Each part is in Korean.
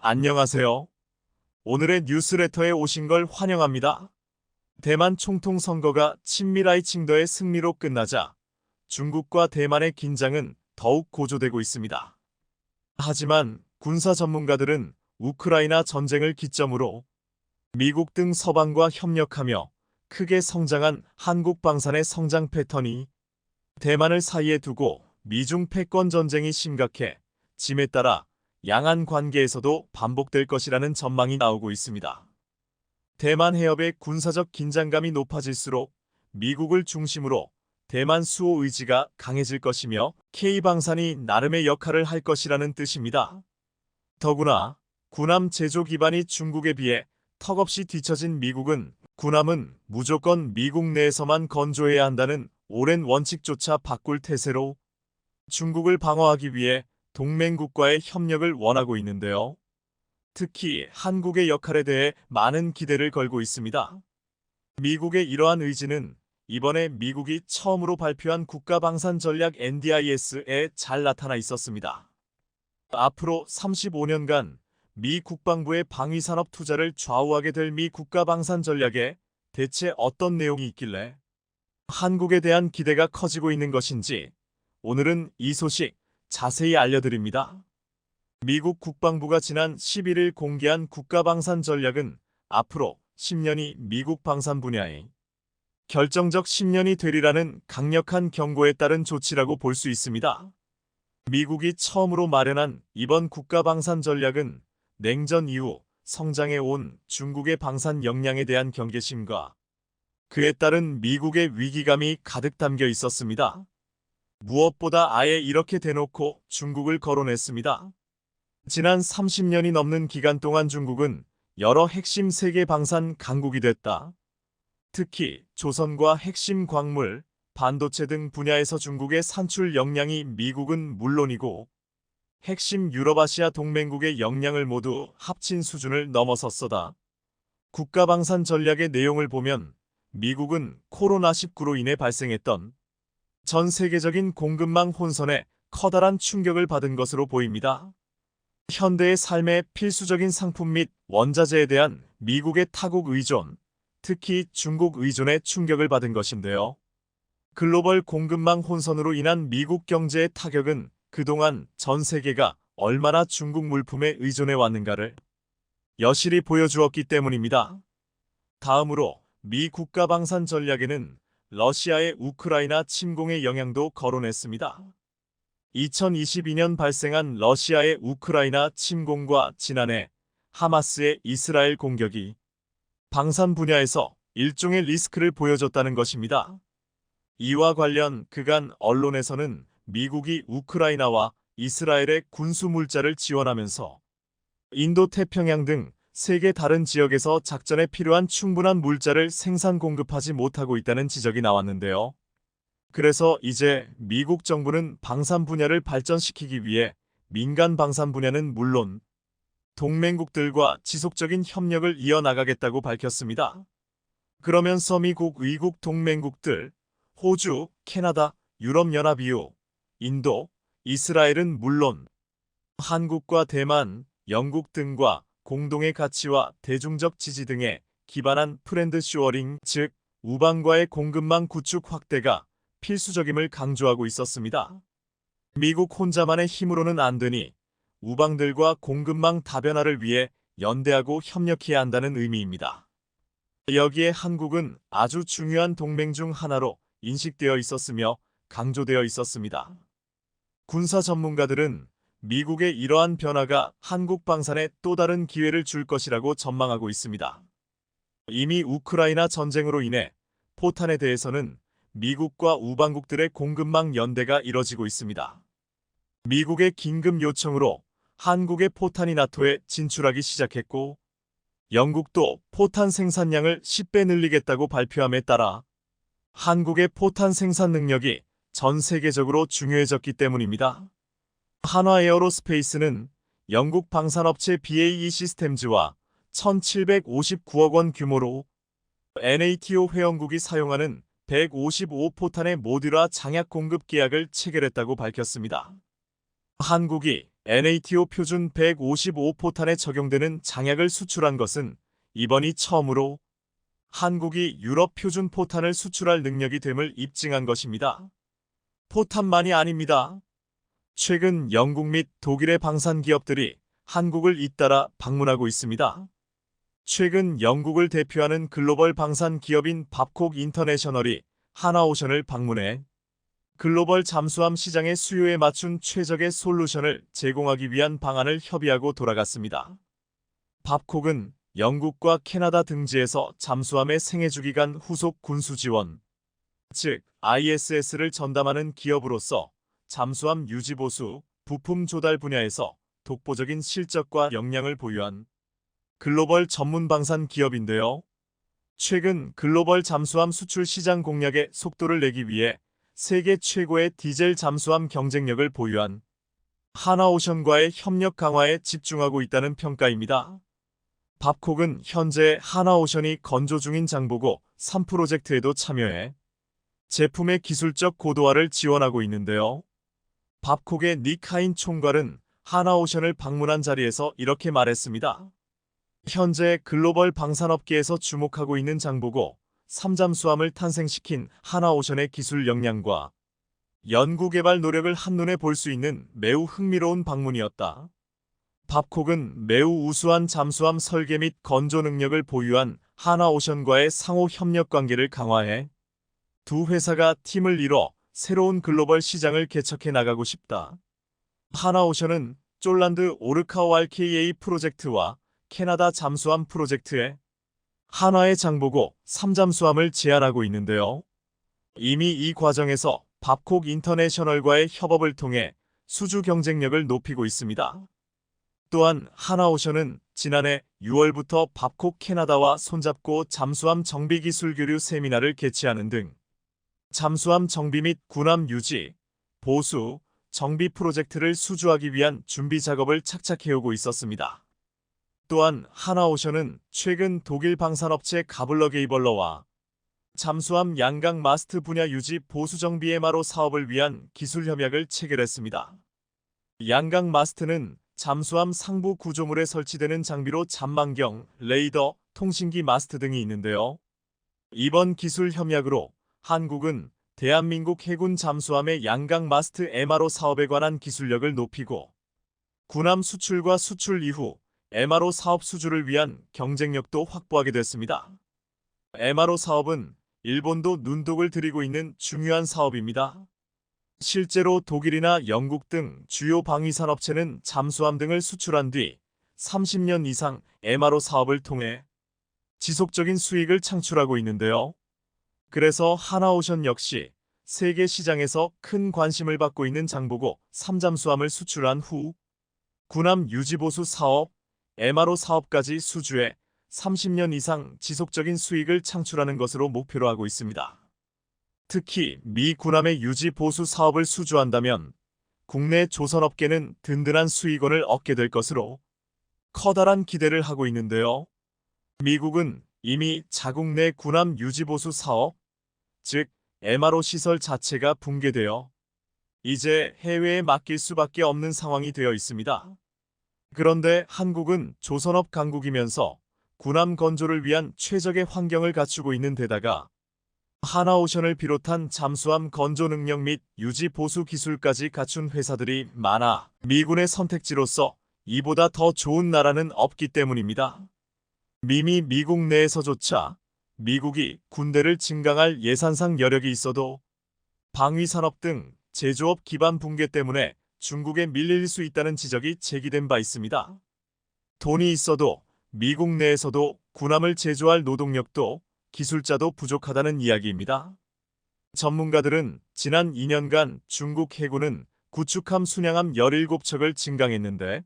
안녕하세요. 오늘의 뉴스레터에 오신 걸 환영합니다. 대만 총통 선거가 친미라이 칭더의 승리로 끝나자 중국과 대만의 긴장은 더욱 고조되고 있습니다. 하지만 군사 전문가들은 우크라이나 전쟁을 기점으로 미국 등 서방과 협력하며 크게 성장한 한국 방산의 성장 패턴이 대만을 사이에 두고 미중 패권 전쟁이 심각해 짐에 따라 양안 관계에서도 반복될 것이라는 전망이 나오고 있습니다. 대만 해협의 군사적 긴장감이 높아질수록 미국을 중심으로 대만 수호 의지가 강해질 것이며 K방산이 나름의 역할을 할 것이라는 뜻입니다. 더구나 군함 제조 기반이 중국에 비해 턱없이 뒤처진 미국은 군함은 무조건 미국 내에서만 건조해야 한다는 오랜 원칙조차 바꿀 태세로 중국을 방어하기 위해 동맹국과의 협력을 원하고 있는데요. 특히 한국의 역할에 대해 많은 기대를 걸고 있습니다. 미국의 이러한 의지는 이번에 미국이 처음으로 발표한 국가방산전략 NDIS에 잘 나타나 있었습니다. 앞으로 35년간 미 국방부의 방위산업 투자를 좌우하게 될 미 국가방산전략에 대체 어떤 내용이 있길래 한국에 대한 기대가 커지고 있는 것인지 오늘은 이 소식 자세히 알려드립니다. 미국 국방부가 지난 11일 공개한 국가방산 전략은 앞으로 10년이 미국 방산 분야에 결정적 10년이 되리라는 강력한 경고에 따른 조치라고 볼 수 있습니다. 미국이 처음으로 마련한 이번 국가방산 전략은 냉전 이후 성장해 온 중국의 방산 역량에 대한 경계심과 그에 따른 미국의 위기감이 가득 담겨 있었습니다. 무엇보다 아예 이렇게 대놓고 중국을 거론했습니다. 지난 30년이 넘는 기간 동안 중국은 여러 핵심 세계 방산 강국이 됐다. 특히 조선과 핵심 광물, 반도체 등 분야에서 중국의 산출 역량이 미국은 물론이고 핵심 유럽아시아 동맹국의 역량을 모두 합친 수준을 넘어섰어다. 국가방산 전략의 내용을 보면 미국은 코로나19로 인해 발생했던 전 세계적인 공급망 혼선에 커다란 충격을 받은 것으로 보입니다. 현대의 삶의 필수적인 상품 및 원자재에 대한 미국의 타국 의존, 특히 중국 의존에 충격을 받은 것인데요. 글로벌 공급망 혼선으로 인한 미국 경제의 타격은 그동안 전 세계가 얼마나 중국 물품에 의존해 왔는가를 여실히 보여주었기 때문입니다. 다음으로 미 국가방산 전략에는 러시아의 우크라이나 침공의 영향도 거론했습니다. 2022년 발생한 러시아의 우크라이나 침공과 지난해 하마스의 이스라엘 공격이 방산 분야에서 일종의 리스크를 보여줬다는 것입니다. 이와 관련 그간 언론에서는 미국이 우크라이나와 이스라엘의 군수 물자를 지원하면서 인도태평양 등 세계 다른 지역에서 작전에 필요한 충분한 물자를 생산 공급하지 못하고 있다는 지적이 나왔는데요. 그래서 이제 미국 정부는 방산 분야를 발전시키기 위해 민간 방산 분야는 물론 동맹국들과 지속적인 협력을 이어나가겠다고 밝혔습니다. 그러면서 미국 의국 동맹국들, 호주, 캐나다, 유럽연합 EU, 인도, 이스라엘은 물론 한국과 대만, 영국 등과 공동의 가치와 대중적 지지 등에 기반한 프렌드 쇼어링, 즉 우방과의 공급망 구축 확대가 필수적임을 강조하고 있었습니다. 미국 혼자만의 힘으로는 안 되니 우방들과 공급망 다변화를 위해 연대하고 협력해야 한다는 의미입니다. 여기에 한국은 아주 중요한 동맹 중 하나로 인식되어 있었으며 강조되어 있었습니다. 군사 전문가들은 미국의 이러한 변화가 한국 방산에 또 다른 기회를 줄 것이라고 전망하고 있습니다. 이미 우크라이나 전쟁으로 인해 포탄에 대해서는 미국과 우방국들의 공급망 연대가 이뤄지고 있습니다. 미국의 긴급 요청으로 한국의 포탄이 나토에 진출하기 시작했고 영국도 포탄 생산량을 10배 늘리겠다고 발표함에 따라 한국의 포탄 생산 능력이 전 세계적으로 중요해졌기 때문입니다. 한화 에어로스페이스는 영국 방산업체 BAE 시스템즈와 1,759억 원 규모로 NATO 회원국이 사용하는 155포탄의 모듈화 장약 공급 계약을 체결했다고 밝혔습니다. 한국이 NATO 표준 155포탄에 적용되는 장약을 수출한 것은 이번이 처음으로 한국이 유럽 표준 포탄을 수출할 능력이 됨을 입증한 것입니다. 포탄만이 아닙니다. 최근 영국 및 독일의 방산 기업들이 한국을 잇따라 방문하고 있습니다. 최근 영국을 대표하는 글로벌 방산 기업인 밥콕 인터내셔널이 하나오션을 방문해 글로벌 잠수함 시장의 수요에 맞춘 최적의 솔루션을 제공하기 위한 방안을 협의하고 돌아갔습니다. 밥콕은 영국과 캐나다 등지에서 잠수함의 생애주기간 후속 군수 지원, 즉 ISS를 전담하는 기업으로서 잠수함 유지보수, 부품 조달 분야에서 독보적인 실적과 역량을 보유한 글로벌 전문 방산 기업인데요. 최근 글로벌 잠수함 수출 시장 공략에 속도를 내기 위해 세계 최고의 디젤 잠수함 경쟁력을 보유한 하나오션과의 협력 강화에 집중하고 있다는 평가입니다. 밥콕은 현재 하나오션이 건조 중인 장보고 3 프로젝트에도 참여해 제품의 기술적 고도화를 지원하고 있는데요. 밥콕의 닉하인 총괄은 하나오션을 방문한 자리에서 이렇게 말했습니다. 현재 글로벌 방산업계에서 주목하고 있는 장보고 3잠수함을 탄생시킨 하나오션의 기술 역량과 연구개발 노력을 한눈에 볼 수 있는 매우 흥미로운 방문이었다. 밥콕은 매우 우수한 잠수함 설계 및 건조 능력을 보유한 하나오션과의 상호 협력 관계를 강화해 두 회사가 팀을 이뤄 새로운 글로벌 시장을 개척해 나가고 싶다. 하나오션은 쫄란드 오르카오 RKA 프로젝트와 캐나다 잠수함 프로젝트에 한화의 장보고 3잠수함을 제안하고 있는데요. 이미 이 과정에서 밥콕 인터내셔널과의 협업을 통해 수주 경쟁력을 높이고 있습니다. 또한 하나오션은 지난해 6월부터 밥콕 캐나다와 손잡고 잠수함 정비 기술 교류 세미나를 개최하는 등 잠수함 정비 및 군함 유지, 보수, 정비 프로젝트를 수주하기 위한 준비 작업을 착착해오고 있었습니다. 또한 하나오션은 최근 독일 방산업체 가블러 게이벌러와 잠수함 양강 마스트 분야 유지 보수 정비 MRO 사업을 위한 기술 협약을 체결했습니다. 양강 마스트는 잠수함 상부 구조물에 설치되는 장비로 잠망경, 레이더, 통신기 마스트 등이 있는데요. 이번 기술 협약으로 한국은 대한민국 해군 잠수함의 양강 마스트 MRO 사업에 관한 기술력을 높이고 군함 수출과 수출 이후 MRO 사업 수주를 위한 경쟁력도 확보하게 됐습니다. MRO 사업은 일본도 눈독을 들이고 있는 중요한 사업입니다. 실제로 독일이나 영국 등 주요 방위산업체는 잠수함 등을 수출한 뒤 30년 이상 MRO 사업을 통해 지속적인 수익을 창출하고 있는데요. 그래서 하나오션 역시 세계 시장에서 큰 관심을 받고 있는 장보고 3잠수함을 수출한 후 군함 유지보수 사업, MRO 사업까지 수주해 30년 이상 지속적인 수익을 창출하는 것으로 목표로 하고 있습니다. 특히 미 군함의 유지 보수 사업을 수주한다면 국내 조선업계는 든든한 수익원을 얻게 될 것으로 커다란 기대를 하고 있는데요. 미국은 이미 자국 내 군함 유지 보수 사업, 즉 MRO 시설 자체가 붕괴되어 이제 해외에 맡길 수밖에 없는 상황이 되어 있습니다. 그런데 한국은 조선업 강국이면서 군함 건조를 위한 최적의 환경을 갖추고 있는 데다가 하나오션을 비롯한 잠수함 건조 능력 및 유지 보수 기술까지 갖춘 회사들이 많아 미군의 선택지로서 이보다 더 좋은 나라는 없기 때문입니다. 미국 내에서조차 미국이 군대를 증강할 예산상 여력이 있어도 방위산업 등 제조업 기반 붕괴 때문에 중국에 밀릴 수 있다는 지적이 제기된 바 있습니다. 돈이 있어도 미국 내에서도 군함을 제조할 노동력도 기술자도 부족하다는 이야기입니다. 전문가들은 지난 2년간 중국 해군은 구축함 순양함 17척을 증강했는데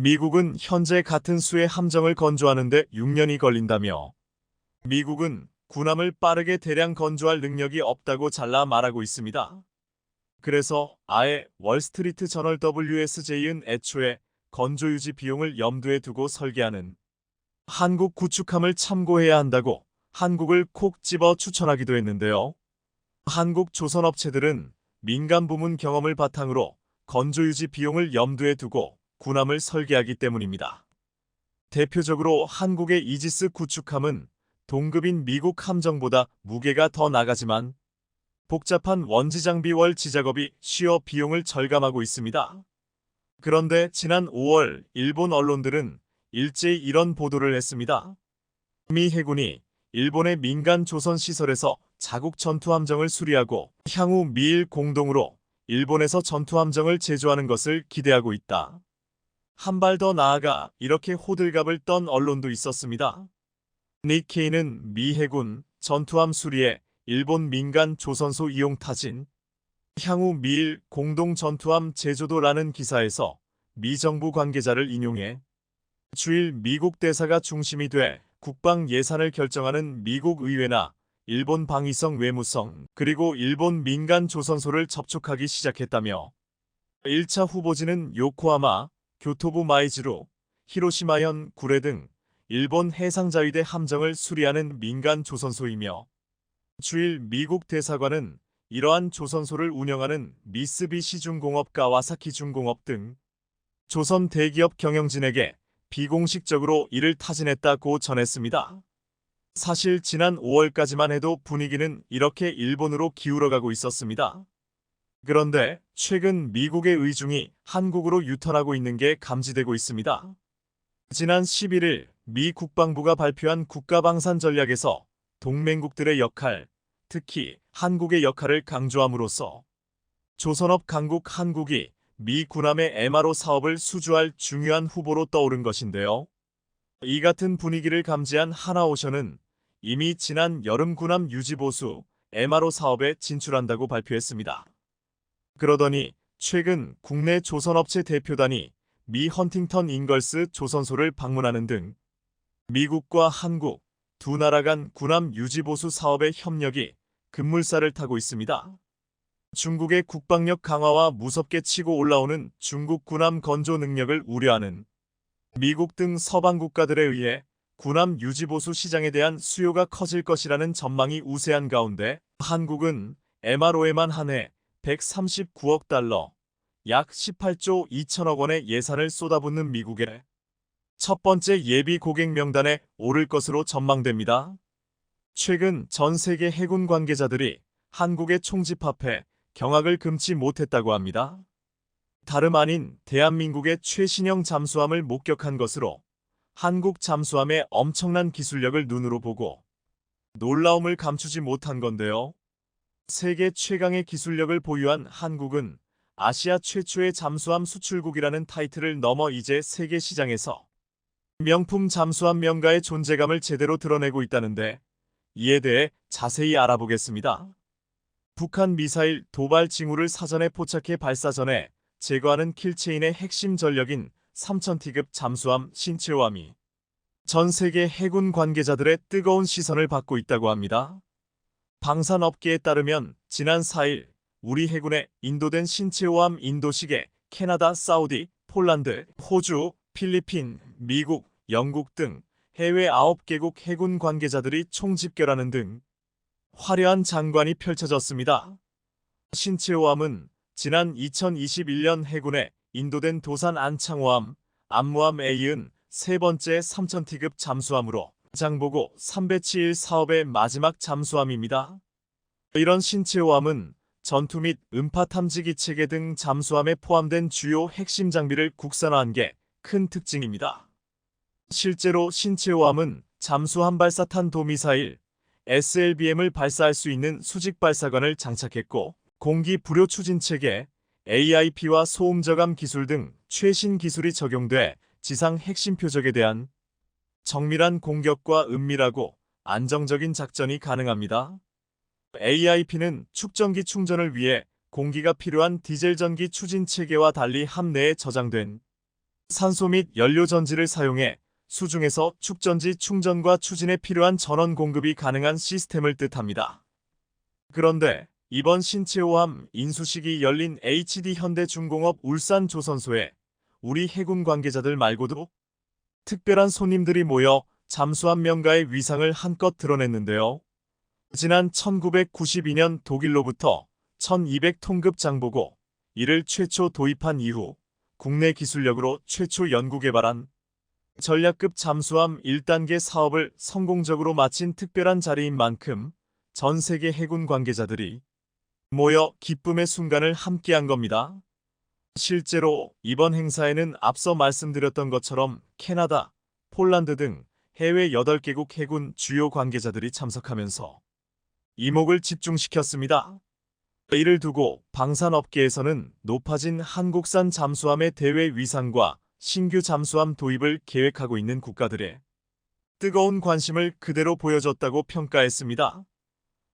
미국은 현재 같은 수의 함정을 건조하는 데 6년이 걸린다며 미국은 군함을 빠르게 대량 건조할 능력이 없다고 잘라 말하고 있습니다. 그래서 아예 월스트리트 저널 WSJ는 애초에 건조 유지 비용을 염두에 두고 설계하는 한국 구축함을 참고해야 한다고 한국을 콕 집어 추천하기도 했는데요. 한국 조선업체들은 민간 부문 경험을 바탕으로 건조 유지 비용을 염두에 두고 군함을 설계하기 때문입니다. 대표적으로 한국의 이지스 구축함은 동급인 미국 함정보다 무게가 더 나가지만 복잡한 원지 장비 월 지작업이 쉬워 비용을 절감하고 있습니다. 그런데 지난 5월 일본 언론들은 일제히 이런 보도를 했습니다. 미 해군이 일본의 민간 조선 시설에서 자국 전투함정을 수리하고 향후 미일 공동으로 일본에서 전투함정을 제조하는 것을 기대하고 있다. 한 발 더 나아가 이렇게 호들갑을 떤 언론도 있었습니다. 니케이는 미 해군 전투함 수리에 일본 민간 조선소 이용 타진, 향후 미일 공동 전투함 제조도라는 기사에서 미 정부 관계자를 인용해 주일 미국 대사가 중심이 돼 국방 예산을 결정하는 미국 의회나 일본 방위성 외무성 그리고 일본 민간 조선소를 접촉하기 시작했다며 1차 후보지는 요코하마, 교토부 마이즈루, 히로시마현 구레 등 일본 해상자위대 함정을 수리하는 민간 조선소이며 주일 미국 대사관은 이러한 조선소를 운영하는 미쓰비시 중공업 가와사키 중공업 등 조선 대기업 경영진에게 비공식적으로 이를 타진했다고 전했습니다. 사실 지난 5월까지만 해도 분위기는 이렇게 일본으로 기울어가고 있었습니다. 그런데 최근 미국의 의중이 한국으로 유턴하고 있는 게 감지되고 있습니다. 지난 11일 미 국방부가 발표한 국가방산 전략에서 동맹국들의 역할, 특히 한국의 역할을 강조함으로써 조선업 강국 한국이 미 군함의 MRO 사업을 수주할 중요한 후보로 떠오른 것인데요. 이 같은 분위기를 감지한 하나오션은 이미 지난 여름 군함 유지보수 MRO 사업에 진출한다고 발표했습니다. 그러더니 최근 국내 조선업체 대표단이 미 헌팅턴 잉걸스 조선소를 방문하는 등 미국과 한국 두 나라 간 군함 유지보수 사업의 협력이 급물살을 타고 있습니다. 중국의 국방력 강화와 무섭게 치고 올라오는 중국 군함 건조 능력을 우려하는 미국 등 서방 국가들에 의해 군함 유지보수 시장에 대한 수요가 커질 것이라는 전망이 우세한 가운데 한국은 MRO에만 한 해 139억 달러, 약 18조 2천억 원의 예산을 쏟아붓는 미국의 첫 번째 예비 고객 명단에 오를 것으로 전망됩니다. 최근 전 세계 해군 관계자들이 한국의 총집합해 경악을 금치 못했다고 합니다. 다름 아닌 대한민국의 최신형 잠수함을 목격한 것으로 한국 잠수함의 엄청난 기술력을 눈으로 보고 놀라움을 감추지 못한 건데요. 세계 최강의 기술력을 보유한 한국은 아시아 최초의 잠수함 수출국이라는 타이틀을 넘어 이제 세계 시장에서 명품 잠수함 명가의 존재감을 제대로 드러내고 있다는데 이에 대해 자세히 알아보겠습니다. 북한 미사일 도발 징후를 사전에 포착해 발사 전에 제거하는 킬체인의 핵심 전력인 3000T급 잠수함 신체호함이 전 세계 해군 관계자들의 뜨거운 시선을 받고 있다고 합니다. 방산업계에 따르면 지난 4일 우리 해군에 인도된 신체호함 인도식에 캐나다, 사우디, 폴란드, 호주, 필리핀, 미국, 영국 등 해외 9개국 해군 관계자들이 총집결하는 등 화려한 장관이 펼쳐졌습니다. 신체호함은 지난 2021년 해군에 인도된 도산 안창호함, 안무함에 이은 세 번째 3000T급 잠수함으로 장보고 3배치1 사업의 마지막 잠수함입니다. 이런 신체호함은 전투 및 음파 탐지기 체계 등 잠수함에 포함된 주요 핵심 장비를 국산화한 게 큰 특징입니다. 실제로 신체호함은 잠수함 발사탄 도미사일 SLBM을 발사할 수 있는 수직 발사관을 장착했고 공기 불요 추진 체계 AIP와 소음 저감 기술 등 최신 기술이 적용돼 지상 핵심 표적에 대한 정밀한 공격과 은밀하고 안정적인 작전이 가능합니다. AIP는 축전기 충전을 위해 공기가 필요한 디젤 전기 추진 체계와 달리 함내에 저장된 산소 및 연료 전지를 사용해 수중에서 축전지 충전과 추진에 필요한 전원 공급이 가능한 시스템을 뜻합니다. 그런데 이번 신체호함 인수식이 열린 HD 현대중공업 울산 조선소에 우리 해군 관계자들 말고도 특별한 손님들이 모여 잠수함 명가의 위상을 한껏 드러냈는데요. 지난 1992년 독일로부터 1200톤급 장보고 이를 최초 도입한 이후 국내 기술력으로 최초 연구개발한 전략급 잠수함 1단계 사업을 성공적으로 마친 특별한 자리인 만큼 전 세계 해군 관계자들이 모여 기쁨의 순간을 함께한 겁니다. 실제로 이번 행사에는 앞서 말씀드렸던 것처럼 캐나다, 폴란드 등 해외 8개국 해군 주요 관계자들이 참석하면서 이목을 집중시켰습니다. 이를 두고 방산업계에서는 높아진 한국산 잠수함의 대외 위상과 신규 잠수함 도입을 계획하고 있는 국가들의 뜨거운 관심을 그대로 보여줬다고 평가했습니다.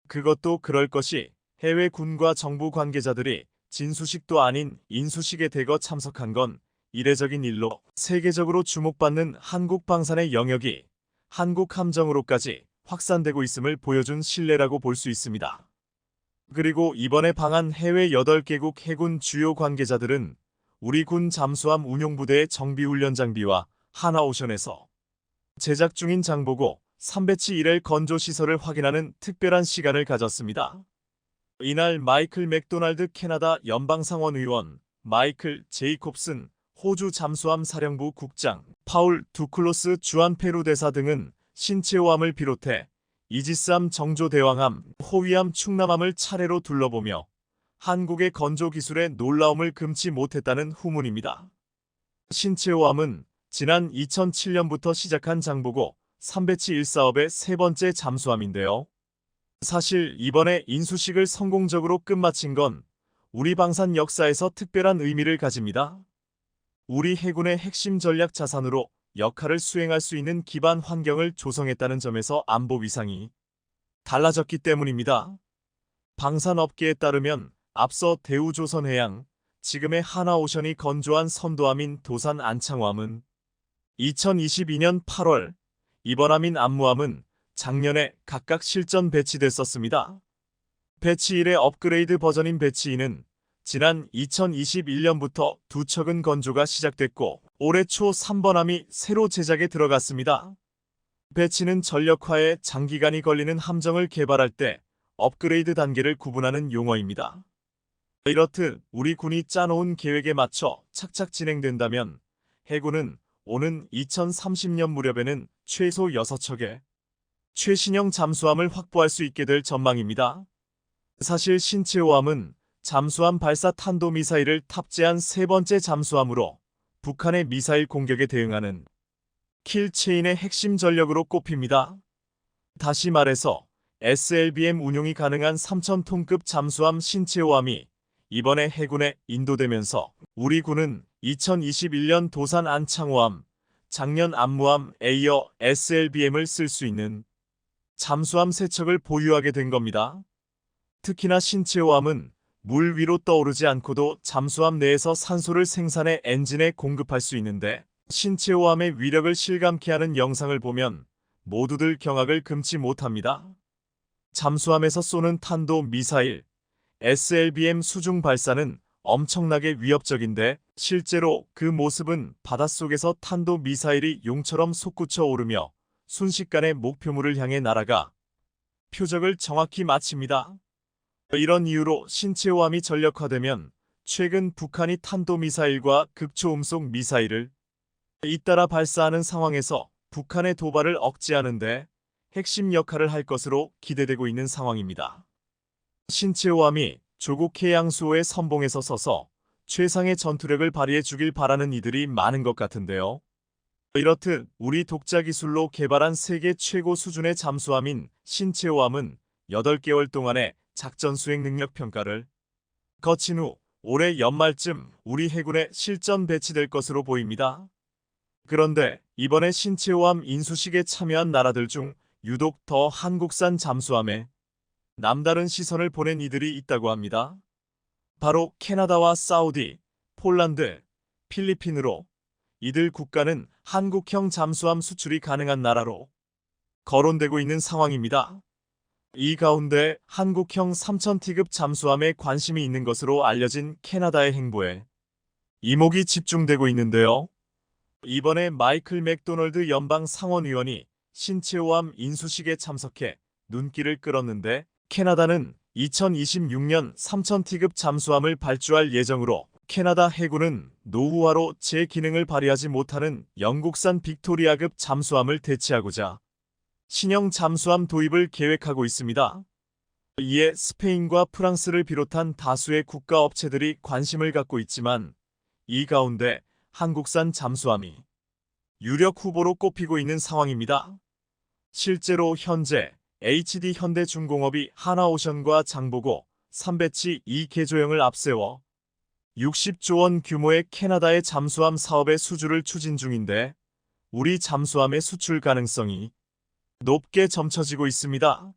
그것도 그럴 것이 해외 군과 정부 관계자들이 진수식도 아닌 인수식에 대거 참석한 건 이례적인 일로 세계적으로 주목받는 한국 방산의 영역이 한국 함정으로까지 확산되고 있음을 보여준 신뢰라고 볼 수 있습니다. 그리고 이번에 방한 해외 8개국 해군 주요 관계자들은 우리 군 잠수함 운용부대의 정비훈련 장비와 하나오션에서 제작 중인 장보고 3배치 1엘 건조시설을 확인하는 특별한 시간을 가졌습니다. 이날 마이클 맥도날드 캐나다 연방상원 의원, 마이클 제이콥슨 호주 잠수함 사령부 국장, 파울 두클로스 주한 페루 대사 등은 신체호함을 비롯해 이지스함 정조대왕함, 호위함 충남함을 차례로 둘러보며 한국의 건조 기술에 놀라움을 금치 못했다는 후문입니다. 신체호함은 지난 2007년부터 시작한 장보고 3배치 1사업의 세 번째 잠수함인데요. 사실 이번에 인수식을 성공적으로 끝마친 건 우리 방산 역사에서 특별한 의미를 가집니다. 우리 해군의 핵심 전략 자산으로 역할을 수행할 수 있는 기반 환경을 조성했다는 점에서 안보 위상이 달라졌기 때문입니다. 방산업계에 따르면 앞서 대우조선해양, 지금의 하나오션이 건조한 선도함인 도산 안창호함은 2022년 8월, 이번함인 안무함은 작년에 각각 실전 배치됐었습니다. 배치 1의 업그레이드 버전인 배치 2는 지난 2021년부터 두 척은 건조가 시작됐고 올해 초 3번함이 새로 제작에 들어갔습니다. 배치는 전력화에 장기간이 걸리는 함정을 개발할 때 업그레이드 단계를 구분하는 용어입니다. 이렇듯 우리 군이 짜놓은 계획에 맞춰 착착 진행된다면 해군은 오는 2030년 무렵에는 최소 6척의 최신형 잠수함을 확보할 수 있게 될 전망입니다. 사실 신체호함은 잠수함 발사 탄도미사일을 탑재한 세 번째 잠수함으로 북한의 미사일 공격에 대응하는 킬체인의 핵심 전력으로 꼽힙니다. 다시 말해서 SLBM 운용이 가능한 3,000톤급 잠수함 신체호함이 이번에 해군에 인도되면서 우리 군은 2021년 도산 안창호함, 작년 안무함 에이어 SLBM을 쓸 수 있는 잠수함 3척을 보유하게 된 겁니다. 특히나 신체호함은 물 위로 떠오르지 않고도 잠수함 내에서 산소를 생산해 엔진에 공급할 수 있는데 신체호함의 위력을 실감케 하는 영상을 보면 모두들 경악을 금치 못합니다. 잠수함에서 쏘는 탄도 미사일, SLBM 수중 발사는 엄청나게 위협적인데 실제로 그 모습은 바닷속에서 탄도 미사일이 용처럼 솟구쳐 오르며 순식간에 목표물을 향해 날아가 표적을 정확히 맞춥니다. 이런 이유로 신체호함이 전력화되면 최근 북한이 탄도미사일과 극초음속 미사일을 잇따라 발사하는 상황에서 북한의 도발을 억제하는데 핵심 역할을 할 것으로 기대되고 있는 상황입니다. 신체호함이 조국 해양수호의 선봉에서 서서 최상의 전투력을 발휘해 주길 바라는 이들이 많은 것 같은데요. 이렇듯 우리 독자 기술로 개발한 세계 최고 수준의 잠수함인 신체호함은 8개월 동안의 작전 수행 능력 평가를 거친 후 올해 연말쯤 우리 해군에 실전 배치될 것으로 보입니다. 그런데 이번에 신체호함 인수식에 참여한 나라들 중 유독 더 한국산 잠수함에 남다른 시선을 보낸 이들이 있다고 합니다. 바로 캐나다와 사우디, 폴란드, 필리핀으로 이들 국가는 한국형 잠수함 수출이 가능한 나라로 거론되고 있는 상황입니다. 이 가운데 한국형 3000T급 잠수함에 관심이 있는 것으로 알려진 캐나다의 행보에 이목이 집중되고 있는데요. 이번에 마이클 맥도널드 연방 상원의원이 신체호함 인수식에 참석해 눈길을 끌었는데 캐나다는 2026년 3000T급 잠수함을 발주할 예정으로 캐나다 해군은 노후화로 제 기능을 발휘하지 못하는 영국산 빅토리아급 잠수함을 대체하고자 신형 잠수함 도입을 계획하고 있습니다. 이에 스페인과 프랑스를 비롯한 다수의 국가 업체들이 관심을 갖고 있지만 이 가운데 한국산 잠수함이 유력 후보로 꼽히고 있는 상황입니다. 실제로 현재 HD 현대중공업이 하나오션과 장보고 3배치 2개조형을 앞세워 60조 원 규모의 캐나다의 잠수함 사업의 수주를 추진 중인데 우리 잠수함의 수출 가능성이 높게 점쳐지고 있습니다.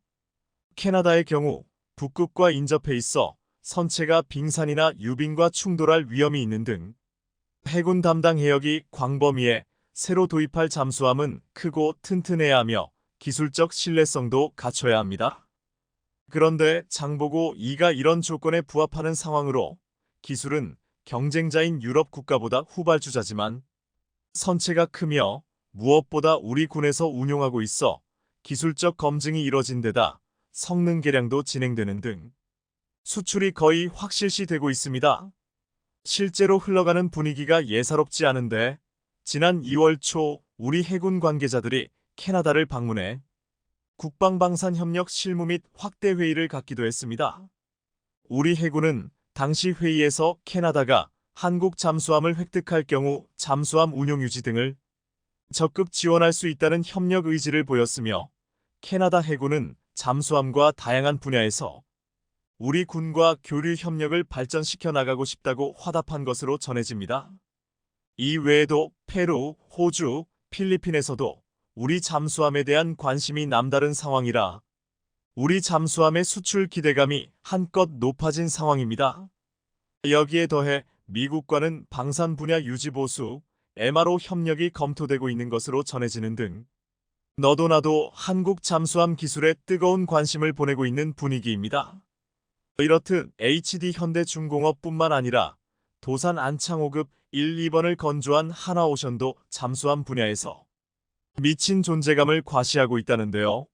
캐나다의 경우 북극과 인접해 있어 선체가 빙산이나 유빙과 충돌할 위험이 있는 등 해군 담당 해역이 광범위해 새로 도입할 잠수함은 크고 튼튼해야 하며 기술적 신뢰성도 갖춰야 합니다. 그런데 장보고 2가 이런 조건에 부합하는 상황으로 기술은 경쟁자인 유럽 국가보다 후발주자지만 선체가 크며 무엇보다 우리 군에서 운용하고 있어 기술적 검증이 이뤄진 데다 성능 개량도 진행되는 등 수출이 거의 확실시되고 있습니다. 실제로 흘러가는 분위기가 예사롭지 않은데 지난 2월 초 우리 해군 관계자들이 캐나다를 방문해 국방방산협력 실무 및 확대 회의를 갖기도 했습니다. 우리 해군은 당시 회의에서 캐나다가 한국 잠수함을 획득할 경우 잠수함 운용 유지 등을 적극 지원할 수 있다는 협력 의지를 보였으며 캐나다 해군은 잠수함과 다양한 분야에서 우리 군과 교류 협력을 발전시켜 나가고 싶다고 화답한 것으로 전해집니다. 이 외에도 페루, 호주, 필리핀에서도 우리 잠수함에 대한 관심이 남다른 상황이라 우리 잠수함의 수출 기대감이 한껏 높아진 상황입니다. 여기에 더해 미국과는 방산 분야 유지 보수, MRO 협력이 검토되고 있는 것으로 전해지는 등 너도 나도 한국 잠수함 기술에 뜨거운 관심을 보내고 있는 분위기입니다. 이렇듯 HD 현대중공업뿐만 아니라 도산 안창호급 1, 2번을 건조한 하나오션도 잠수함 분야에서 미친 존재감을 과시하고 있다는데요.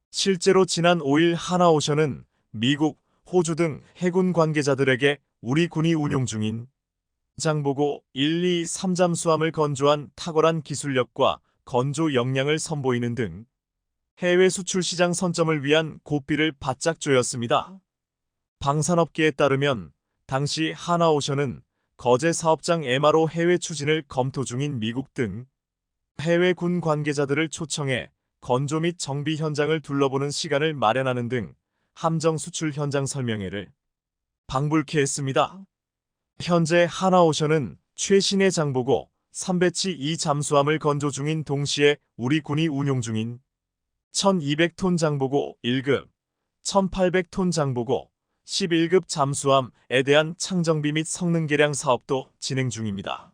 실제로 지난 5일 하나오션은 미국, 호주 등 해군 관계자들에게 우리 군이 운용 중인 장보고 1, 2, 3잠수함을 건조한 탁월한 기술력과 건조 역량을 선보이는 등 해외 수출 시장 선점을 위한 고삐를 바짝 조였습니다. 방산업계에 따르면 당시 하나오션은 거제 사업장 MRO 해외 추진을 검토 중인 미국 등 해외 군 관계자들을 초청해 건조 및 정비 현장을 둘러보는 시간을 마련하는 등 함정 수출 현장 설명회를 방불케 했습니다. 현재 하나오션은 최신의 장보고 3배치 2잠수함을 건조 중인 동시에 우리 군이 운용 중인 1200톤 장보고 1급, 1800톤 장보고 11급 잠수함에 대한 창정비 및 성능 개량 사업도 진행 중입니다.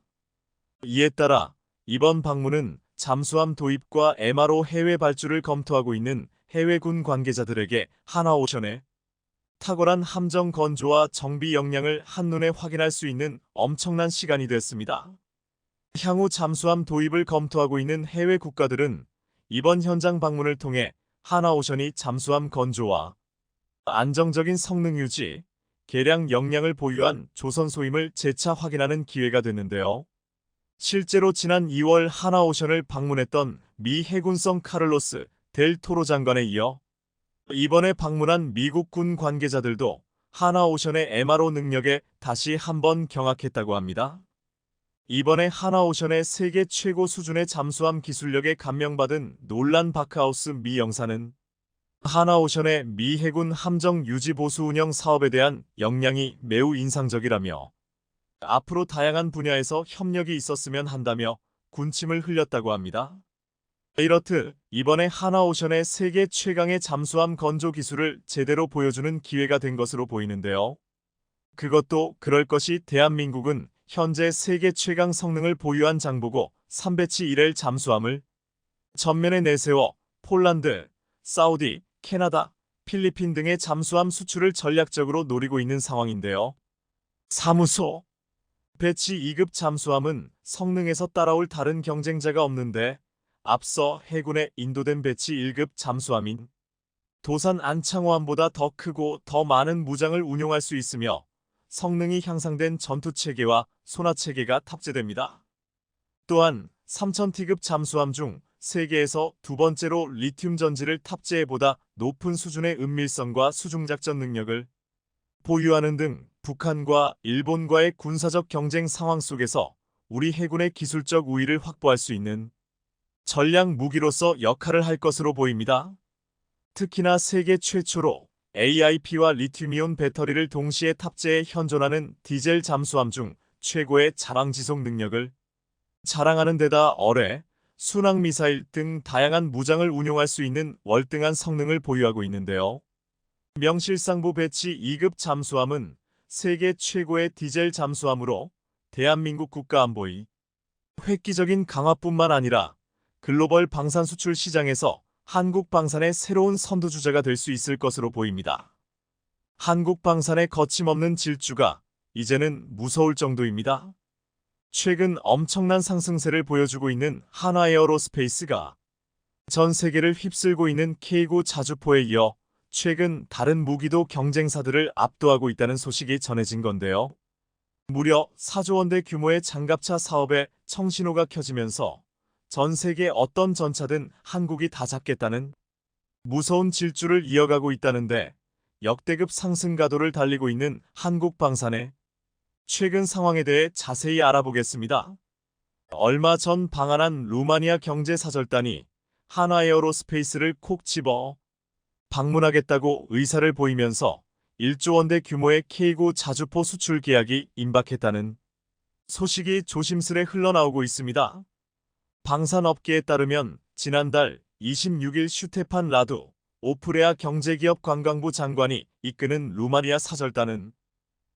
이에 따라 이번 방문은 잠수함 도입과 MRO 해외 발주를 검토하고 있는 해외군 관계자들에게 하나오션의 탁월한 함정 건조와 정비 역량을 한눈에 확인할 수 있는 엄청난 시간이 됐습니다. 향후 잠수함 도입을 검토하고 있는 해외 국가들은 이번 현장 방문을 통해 하나오션이 잠수함 건조와 안정적인 성능 유지, 개량 역량을 보유한 조선소임을 재차 확인하는 기회가 됐는데요. 실제로 지난 2월 하나오션을 방문했던 미 해군성 카를로스 델 토로 장관에 이어 이번에 방문한 미국 군 관계자들도 하나오션의 MRO 능력에 다시 한번 경악했다고 합니다. 이번에 하나오션의 세계 최고 수준의 잠수함 기술력에 감명받은 놀란 바크하우스 미 영사는 하나오션의 미 해군 함정 유지 보수 운영 사업에 대한 역량이 매우 인상적이라며 앞으로 다양한 분야에서 협력이 있었으면 한다며 군침을 흘렸다고 합니다. 이렇듯 이번에 하나오션의 세계 최강의 잠수함 건조 기술을 제대로 보여주는 기회가 된 것으로 보이는데요. 그것도 그럴 것이 대한민국은 현재 세계 최강 성능을 보유한 장보고 3배치 1L 잠수함을 전면에 내세워 폴란드, 사우디, 캐나다, 필리핀 등의 잠수함 수출을 전략적으로 노리고 있는 상황인데요. 사무소 배치 2급 잠수함은 성능에서 따라올 다른 경쟁자가 없는데 앞서 해군에 인도된 배치 1급 잠수함인 도산 안창호함보다 더 크고 더 많은 무장을 운용할 수 있으며 성능이 향상된 전투체계와 소나체계가 탑재됩니다. 또한 3000T급 잠수함 중 세계에서 두 번째로 리튬 전지를 탑재해 보다 높은 수준의 은밀성과 수중작전 능력을 보유하는 등 북한과 일본과의 군사적 경쟁 상황 속에서 우리 해군의 기술적 우위를 확보할 수 있는 전략 무기로서 역할을 할 것으로 보입니다. 특히나 세계 최초로 AIP와 리튬이온 배터리를 동시에 탑재해 현존하는 디젤 잠수함 중 최고의 자랑 지속 능력을 자랑하는 데다 어뢰, 순항미사일 등 다양한 무장을 운용할 수 있는 월등한 성능을 보유하고 있는데요. 명실상부 배치 2급 잠수함은 세계 최고의 디젤 잠수함으로 대한민국 국가안보의 획기적인 강화뿐만 아니라 글로벌 방산 수출 시장에서 한국 방산의 새로운 선두주자가 될 수 있을 것으로 보입니다. 한국 방산의 거침없는 질주가 이제는 무서울 정도입니다. 최근 엄청난 상승세를 보여주고 있는 한화에어로스페이스가 전 세계를 휩쓸고 있는 K9 자주포에 이어 최근 다른 무기도 경쟁사들을 압도하고 있다는 소식이 전해진 건데요. 무려 4조 원대 규모의 장갑차 사업에 청신호가 켜지면서 전 세계 어떤 전차든 한국이 다 잡겠다는 무서운 질주를 이어가고 있다는데 역대급 상승 가도를 달리고 있는 한국 방산의 최근 상황에 대해 자세히 알아보겠습니다. 얼마 전 방한한 루마니아 경제사절단이 한화에어로스페이스를 콕 집어 방문하겠다고 의사를 보이면서 1조 원대 규모의 K9 자주포 수출 계약이 임박했다는 소식이 조심스레 흘러나오고 있습니다. 방산업계에 따르면 지난달 26일 슈테판 라두 오프레아 경제기업 관광부 장관이 이끄는 루마니아 사절단은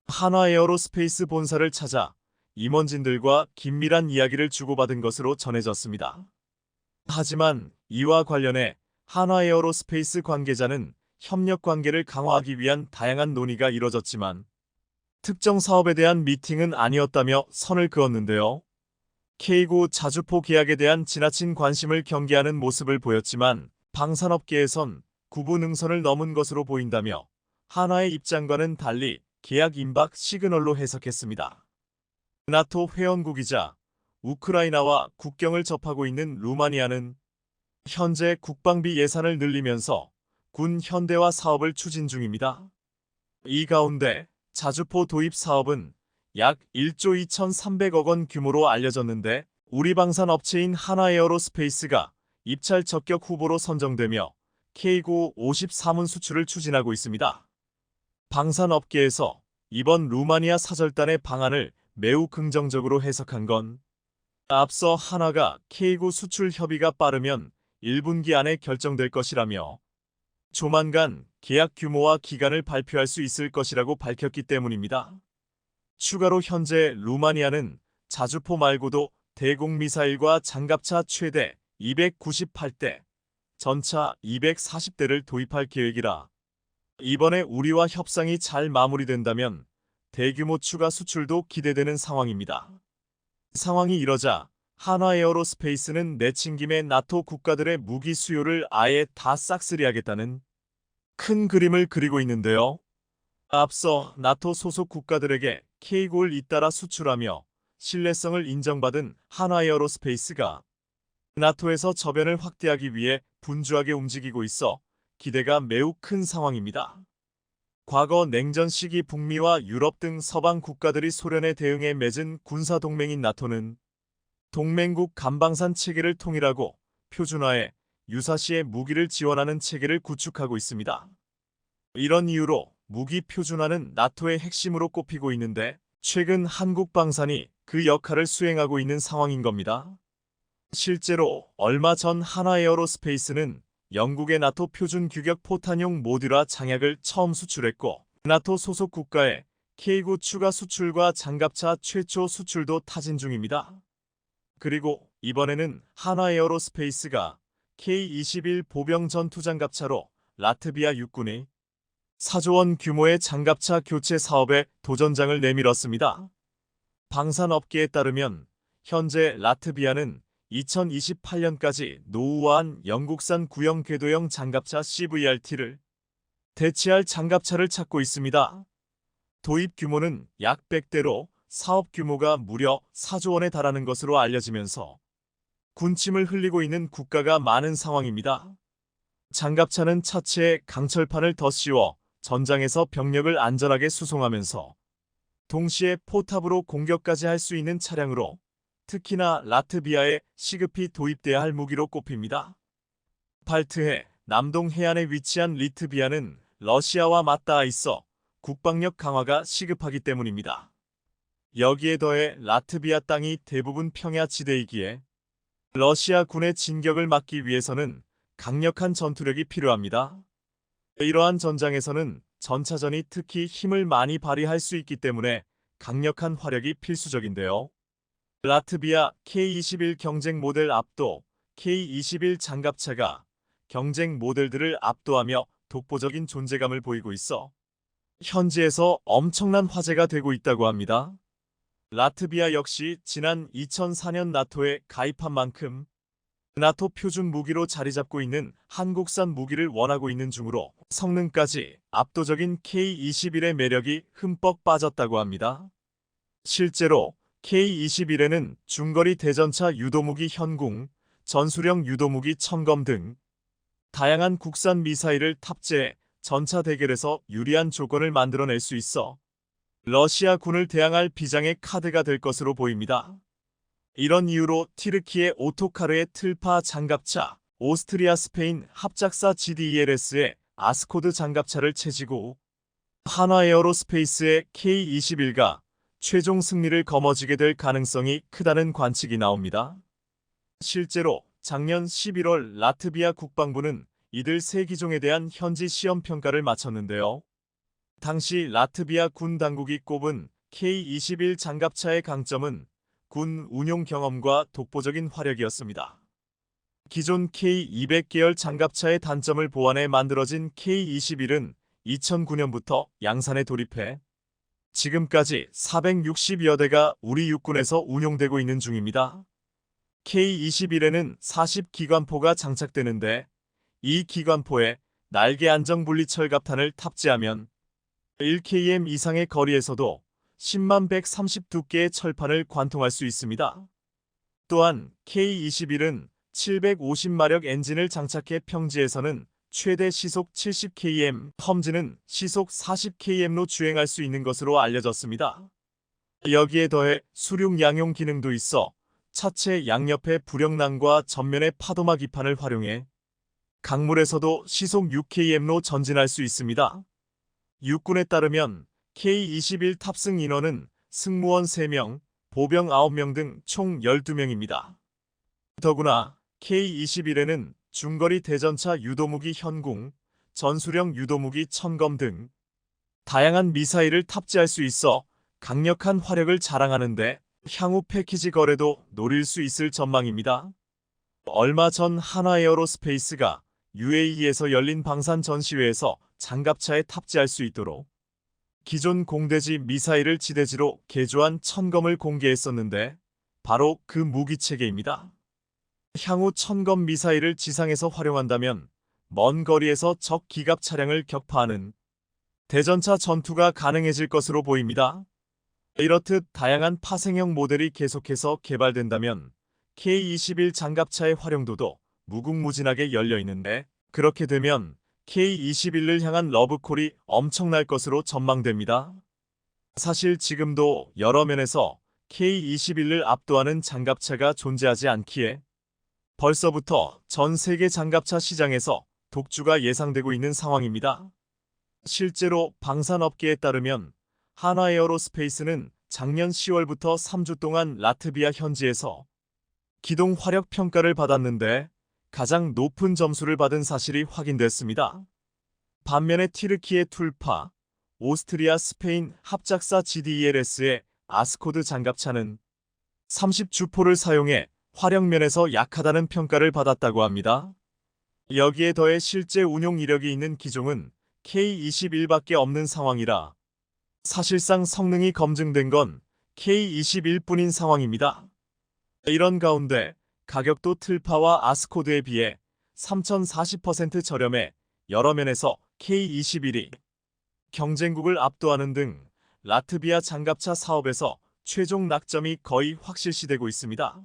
한화에어로스페이스 본사를 찾아 임원진들과 긴밀한 이야기를 주고받은 것으로 전해졌습니다. 하지만 이와 관련해 한화에어로스페이스 관계자는 협력 관계를 강화하기 위한 다양한 논의가 이뤄졌지만 특정 사업에 대한 미팅은 아니었다며 선을 그었는데요. K9 자주포 계약에 대한 지나친 관심을 경계하는 모습을 보였지만 방산업계에선 구분응선을 넘은 것으로 보인다며 한화의 입장과는 달리 계약 임박 시그널로 해석했습니다. 나토 회원국이자 우크라이나와 국경을 접하고 있는 루마니아는 현재 국방비 예산을 늘리면서 군 현대화 사업을 추진 중입니다. 이 가운데 자주포 도입 사업은 약 1조 2,300억 원 규모로 알려졌는데 우리 방산 업체인 한화에어로스페이스가 입찰 적격 후보로 선정되며 K9 54문 수출을 추진하고 있습니다. 방산업계에서 이번 루마니아 사절단의 방안을 매우 긍정적으로 해석한 건 앞서 한화가 K9 수출 협의가 빠르면 1분기 안에 결정될 것이라며 조만간 계약 규모와 기간을 발표할 수 있을 것이라고 밝혔기 때문입니다. 추가로 현재 루마니아는 자주포 말고도 대공미사일과 장갑차 최대 298대, 전차 240대를 도입할 계획이라 이번에 우리와 협상이 잘 마무리된다면 대규모 추가 수출도 기대되는 상황입니다. 상황이 이러자 한화에어로스페이스는 내친김에 나토 국가들의 무기 수요를 아예 다 싹쓸이하겠다는 큰 그림을 그리고 있는데요. 앞서 나토 소속 국가들에게 K9를 잇따라 수출하며 신뢰성을 인정받은 한화에어로스페이스가 나토에서 저변을 확대하기 위해 분주하게 움직이고 있어 기대가 매우 큰 상황입니다. 과거 냉전 시기 북미와 유럽 등 서방 국가들이 소련에 대응해 맺은 군사동맹인 나토는 동맹국 간방산 체계를 통일하고 표준화해 유사시에 무기를 지원하는 체계를 구축하고 있습니다. 이런 이유로 무기 표준화는 나토의 핵심으로 꼽히고 있는데 최근 한국 방산이 그 역할을 수행하고 있는 상황인 겁니다. 실제로 얼마 전 한화에어로스페이스는 영국의 나토 표준 규격 포탄용 모듈화 장약을 처음 수출했고 나토 소속 국가의 K9 추가 수출과 장갑차 최초 수출도 타진 중입니다. 그리고 이번에는 한화에어로스페이스가 K21 보병 전투장갑차로 라트비아 육군의 4조 원 규모의 장갑차 교체 사업에 도전장을 내밀었습니다. 방산업계에 따르면 현재 라트비아는 2028년까지 노후화한 영국산 구형 궤도형 장갑차 CVRT를 대체할 장갑차를 찾고 있습니다. 도입 규모는 약 100대로 사업 규모가 무려 4조 원에 달하는 것으로 알려지면서 군침을 흘리고 있는 국가가 많은 상황입니다. 장갑차는 차체에 강철판을 더 씌워 전장에서 병력을 안전하게 수송하면서 동시에 포탑으로 공격까지 할 수 있는 차량으로 특히나 라트비아에 시급히 도입돼야 할 무기로 꼽힙니다. 발트해 남동 해안에 위치한 리트비아는 러시아와 맞닿아 있어 국방력 강화가 시급하기 때문입니다. 여기에 더해 라트비아 땅이 대부분 평야지대이기에 러시아 군의 진격을 막기 위해서는 강력한 전투력이 필요합니다. 이러한 전장에서는 전차전이 특히 힘을 많이 발휘할 수 있기 때문에 강력한 화력이 필수적인데요. 라트비아 K-21 경쟁 모델 압도, K-21 장갑차가 경쟁 모델들을 압도하며 독보적인 존재감을 보이고 있어 현지에서 엄청난 화제가 되고 있다고 합니다. 라트비아 역시 지난 2004년 나토에 가입한 만큼 나토 표준 무기로 자리 잡고 있는 한국산 무기를 원하고 있는 중으로 성능까지 압도적인 K-21의 매력이 흠뻑 빠졌다고 합니다. 실제로 K-21에는 중거리 대전차 유도무기 현궁, 전술형 유도무기 첨검 등 다양한 국산 미사일을 탑재해 전차 대결에서 유리한 조건을 만들어낼 수 있어 러시아 군을 대항할 비장의 카드가 될 것으로 보입니다. 이런 이유로 티르키의 오토카르의 틀파 장갑차, 오스트리아 스페인 합작사 GDELS의 아스코드 장갑차를 채지고 한화에어로스페이스의 K-21가 최종 승리를 거머쥐게 될 가능성이 크다는 관측이 나옵니다. 실제로 작년 11월 라트비아 국방부는 이들 세 기종에 대한 현지 시험 평가를 마쳤는데요. 당시 라트비아 군 당국이 꼽은 K-21 장갑차의 강점은 군 운용 경험과 독보적인 화력이었습니다. 기존 K-200 계열 장갑차의 단점을 보완해 만들어진 K-21은 2009년부터 양산에 돌입해 지금까지 460여 대가 우리 육군에서 운용되고 있는 중입니다. K-21에는 40기관포가 장착되는데 이 기관포에 날개 안정 분리 철갑탄을 탑재하면 1km 이상의 거리에서도 10만 132개의 철판을 관통할 수 있습니다. 또한 K-21은 750마력 엔진을 장착해 평지에서는 최대 시속 70km, 험지는 시속 40km로 주행할 수 있는 것으로 알려졌습니다. 여기에 더해 수륙 양용 기능도 있어 차체 양옆의 부력난과 전면의 파도막 기판을 활용해 강물에서도 시속 6km로 전진할 수 있습니다. 육군에 따르면 K-21 탑승 인원은 승무원 3명, 보병 9명 등 총 12명입니다. 더구나 K-21에는 중거리 대전차 유도무기 현궁, 전술형 유도무기 천검 등 다양한 미사일을 탑재할 수 있어 강력한 화력을 자랑하는데 향후 패키지 거래도 노릴 수 있을 전망입니다. 얼마 전 한화에어로스페이스가 UAE에서 열린 방산 전시회에서 장갑차에 탑재할 수 있도록 기존 공대지 미사일을 지대지로 개조한 천검을 공개했었는데 바로 그 무기체계입니다. 향후 천검 미사일을 지상에서 활용한다면 먼 거리에서 적 기갑 차량을 격파하는 대전차 전투가 가능해질 것으로 보입니다. 이렇듯 다양한 파생형 모델이 계속해서 개발된다면 K-21 장갑차의 활용도도 무궁무진하게 열려 있는데 그렇게 되면 K-21을 향한 러브콜이 엄청날 것으로 전망됩니다. 사실 지금도 여러 면에서 K-21을 압도하는 장갑차가 존재하지 않기에 벌써부터 전 세계 장갑차 시장에서 독주가 예상되고 있는 상황입니다. 실제로 방산업계에 따르면 한화에어로스페이스는 작년 10월부터 3주 동안 라트비아 현지에서 기동 화력 평가를 받았는데 가장 높은 점수를 받은 사실이 확인됐습니다. 반면에 티르키의 툴파, 오스트리아 스페인 합작사 GDELS의 아스코드 장갑차는 30주포를 사용해 화력면에서 약하다는 평가를 받았다고 합니다. 여기에 더해 실제 운용 이력이 있는 기종은 K-21밖에 없는 상황이라 사실상 성능이 검증된 건 K-21뿐인 상황입니다. 이런 가운데 가격도 틀파와 아스코드에 비해 3,040% 저렴해 여러 면에서 K21이 경쟁국을 압도하는 등 라트비아 장갑차 사업에서 최종 낙점이 거의 확실시되고 있습니다.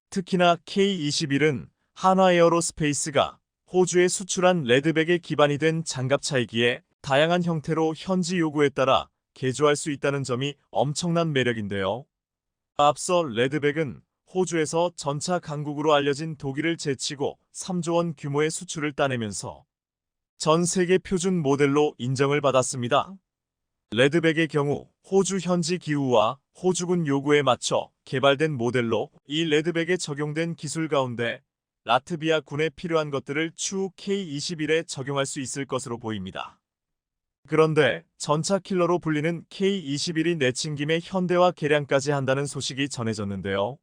특히나 K21은 한화에어로스페이스가 호주에 수출한 레드백의 기반이 된 장갑차이기에 다양한 형태로 현지 요구에 따라 개조할 수 있다는 점이 엄청난 매력인데요. 앞서 레드백은 호주에서 전차 강국으로 알려진 독일을 제치고 3조 원 규모의 수출을 따내면서 전 세계 표준 모델로 인정을 받았습니다. 레드백의 경우 호주 현지 기후와 호주군 요구에 맞춰 개발된 모델로 이 레드백에 적용된 기술 가운데 라트비아 군에 필요한 것들을 추후 K21에 적용할 수 있을 것으로 보입니다. 그런데 전차 킬러로 불리는 K21이 내친김에 현대화 개량까지 한다는 소식이 전해졌는데요.